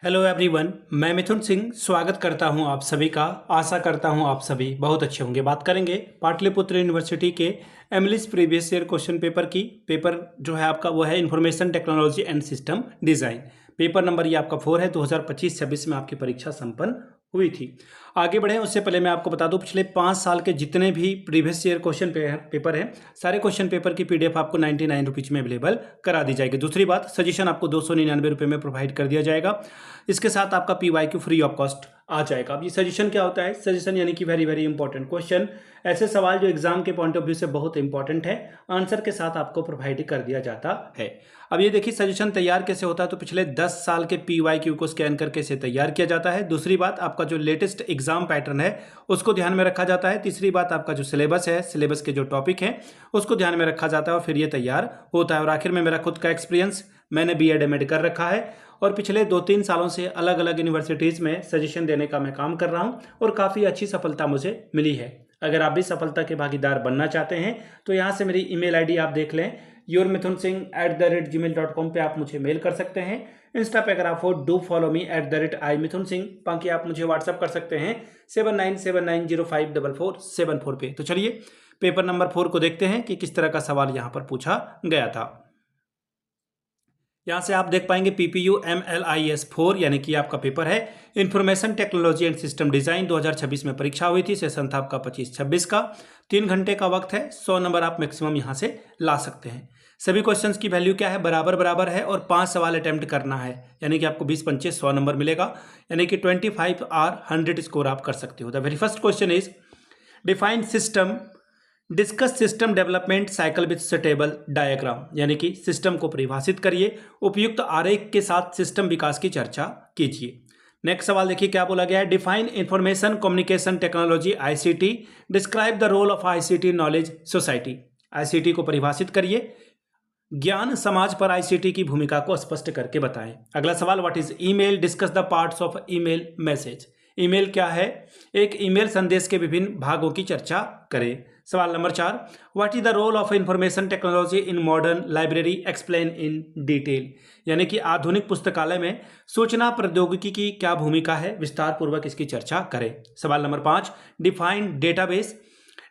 Hello everyone, मैं मिथुन सिंह स्वागत करता हूं आप सभी का। आशा करता हूं आप सभी बहुत अच्छे होंगे। बात करेंगे पाटलिपुत्र यूनिवर्सिटी के एमलिस प्रीवियस ईयर क्वेश्चन पेपर की। पेपर जो है आपका वो है information technology and system design. Paper number ये आपका 4 है। 2025-26 में आपकी परीक्षा संपन्न हुई थी। आगे बढ़े उससे पहले मैं आपको बता दूं, पिछले 5 साल के जितने भी प्रीवियस ईयर क्वेश्चन पेपर हैं, सारे क्वेश्चन पेपर की पीडीएफ आपको 99 रुपीज़ में अवेलेबल करा दी जाएगी। दूसरी बात, सजेशन आपको 299 रुपये में प्रोवाइड कर दिया जाएगा। इसके साथ आपका पीवाईक्यू फ्री ऑफ कॉस्ट आ जाएगा। अब ये सजेशन क्या होता है? सजेशन यानी कि वेरी वेरी इंपॉर्टेंट क्वेश्चन, ऐसे सवाल जो एग्जाम के पॉइंट ऑफ व्यू से बहुत इंपॉर्टेंट है, आंसर के साथ आपको प्रोवाइड कर दिया जाता है। अब ये देखिए सजेशन तैयार कैसे होता है, तो पिछले 10 साल के पीवाईक्यू को स्कैन करके इसे तैयार किया जाता है। दूसरी बात, आपका जो लेटेस्ट एग्जाम पैटर्न है उसको ध्यान में रखा जाता है। तीसरी बात, आपका जो सिलेबस है, सिलेबस के जो टॉपिक हैं उसको ध्यान में रखा जाता है और फिर ये तैयार होता है। और आखिर में मेरा खुद का एक्सपीरियंस, मैंने बीएड एमएड कर रखा है और पिछले 2-3 सालों से अलग अलग यूनिवर्सिटीज़ में सजेशन देने का मैं काम कर रहा हूं और काफ़ी अच्छी सफलता मुझे मिली है। अगर आप भी सफलता के भागीदार बनना चाहते हैं तो यहाँ से मेरी ईमेल आईडी आप देख लें, yourmithunsingh@gmail.com पे आप मुझे मेल कर सकते हैं। इंस्टा पे अगर आप हो, डू फॉलो मी @imithunsingh। बाकी आप मुझे व्हाट्सअप कर सकते हैं 7979054474 पे। तो चलिए पेपर नंबर 4 को देखते हैं कि किस तरह का सवाल यहाँ पर पूछा गया था। यहाँ से आप देख पाएंगे PPU MLIS 4 यानी कि आपका पेपर है information technology and system design. 2026 में परीक्षा हुई थी। सेशन था आपका 25-26 का। 3 घंटे का वक्त है। 100 नंबर आप मैक्सिमम यहाँ से ला सकते हैं। सभी क्वेश्चंस की वैल्यू क्या है? बराबर बराबर है और 5 सवाल अटेम्प्ट करना है, यानी कि आपको 20-25 100 नंबर मिलेगा, यानी कि 25 और 100 स्कोर आप कर सकते हो। The very first question is define system, discuss system development cycle with suitable diagram, यानी कि सिस्टम को परिभाषित करिए, उपयुक्त आरेख के साथ सिस्टम विकास की चर्चा कीजिए। नेक्स्ट सवाल देखिए क्या बोला गया है। Define information communication technology ICT, describe the role of ICT knowledge society. ICT को परिभाषित करिए, ज्ञान समाज पर ICT की भूमिका को स्पष्ट करके बताएं। अगला सवाल, what is email, discuss the parts of email message. Email क्या है? एक ईमेल संदेश के विभिन्न भागों की चर्चा करें। सवाल नंबर 4, what is the role of information technology in modern library, explain in detail, यानी कि आधुनिक पुस्तकालय में सूचना प्रौद्योगिकी की क्या भूमिका है, विस्तार पूर्वक इसकी चर्चा करें। सवाल नंबर 5, define database,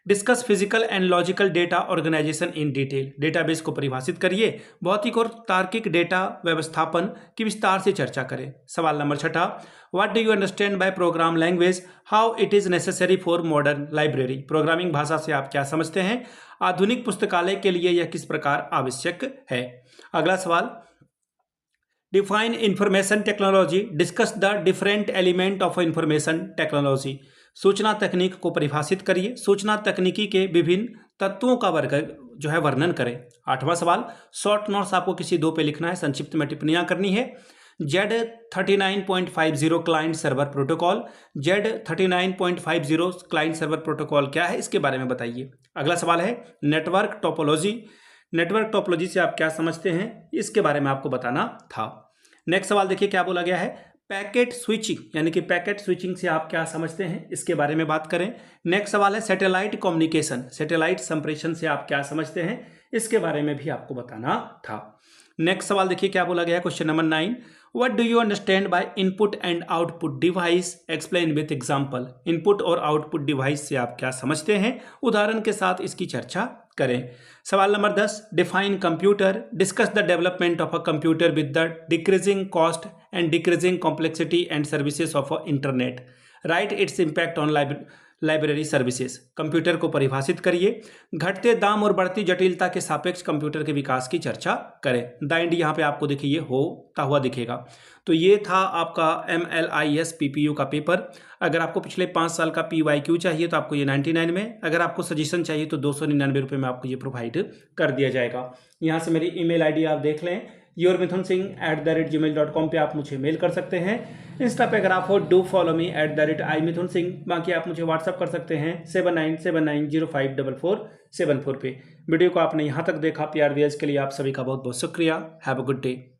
discuss physical and logical data organisation in detail. Database को परिभाषित करिए, भौतिक और तार्किक डेटा व्यवस्थापन की विस्तार से चर्चा करें। सवाल number 6, what do you understand by programme language, how it is necessary for modern library. Programming भाषा से आप क्या समझते हैं, आधुनिक पुस्तकालय के लिए यह किस प्रकार आवश्यक है। अगला सवाल, define information technology, discuss the different element of information technology. सूचना तकनीक को परिभाषित करिए, सूचना तकनीकी के विभिन्न तत्वों का वर्ग जो है वर्णन करें। 8वां सवाल, शॉर्ट नोट्स आपको किसी 2 पे लिखना है, संक्षिप्त में टिप्पणियां करनी है। Z39.50 client server protocol, Z39.50 client server protocol क्या है, इसके बारे में बताइए। अगला सवाल है नेटवर्क टोपोलॉजी, नेटवर्क टोपोलॉजी से आप क्या समझते हैं, इसके बारे में आपको बताना था। नेक्स्ट सवाल देखिए क्या बोला गया है, पैकेट स्विचिंग, यानी कि पैकेट स्विचिंग से आप क्या समझते हैं, इसके बारे में बात करें। नेक्स्ट सवाल है सैटेलाइट कम्युनिकेशन, सैटेलाइट संप्रेषण से आप क्या समझते हैं, इसके बारे में भी आपको बताना था। नेक्स्ट सवाल देखिए क्या बोला गया है, question number 9, what do you understand by input and output device, explain with example. Input और आउटपुट डिवाइस से आप क्या समझते हैं, उदाहरण के साथ इसकी चर्चा करें। सवाल number 10, define computer, discuss the development of a computer with the decreasing cost and decreasing complexity and services of internet, right its impact on library services. Computer को परिभाषित करिए, घटते दाम और बढ़ती जटिलता के सापेक्ष कंप्यूटर के विकास की चर्चा करें। द एंड यहाँ पे आपको देखिए ये होता हुआ दिखेगा। तो ये था आपका MLIS PPU का पेपर। अगर आपको पिछले 5 साल का PYQ चाहिए तो आपको ये 99 में, अगर आपको सजेशन चाहिए तो 299 रुपये में आपको ये प्रोवाइड कर दिया जाएगा। यहाँ से मेरी ईमेल आईडी आप देख लें, yourmithunsingh@gmail.com पे आप मुझे मेल कर सकते हैं। इंस्टा पे अगर आप हो, डू फॉलो मी @imithunsingh। बाकी आप मुझे व्हाट्सअप कर सकते हैं 7979054474 पे। वीडियो को आपने यहाँ तक देखा, PRVS के लिए आप सभी का बहुत बहुत शुक्रिया। Have a good day.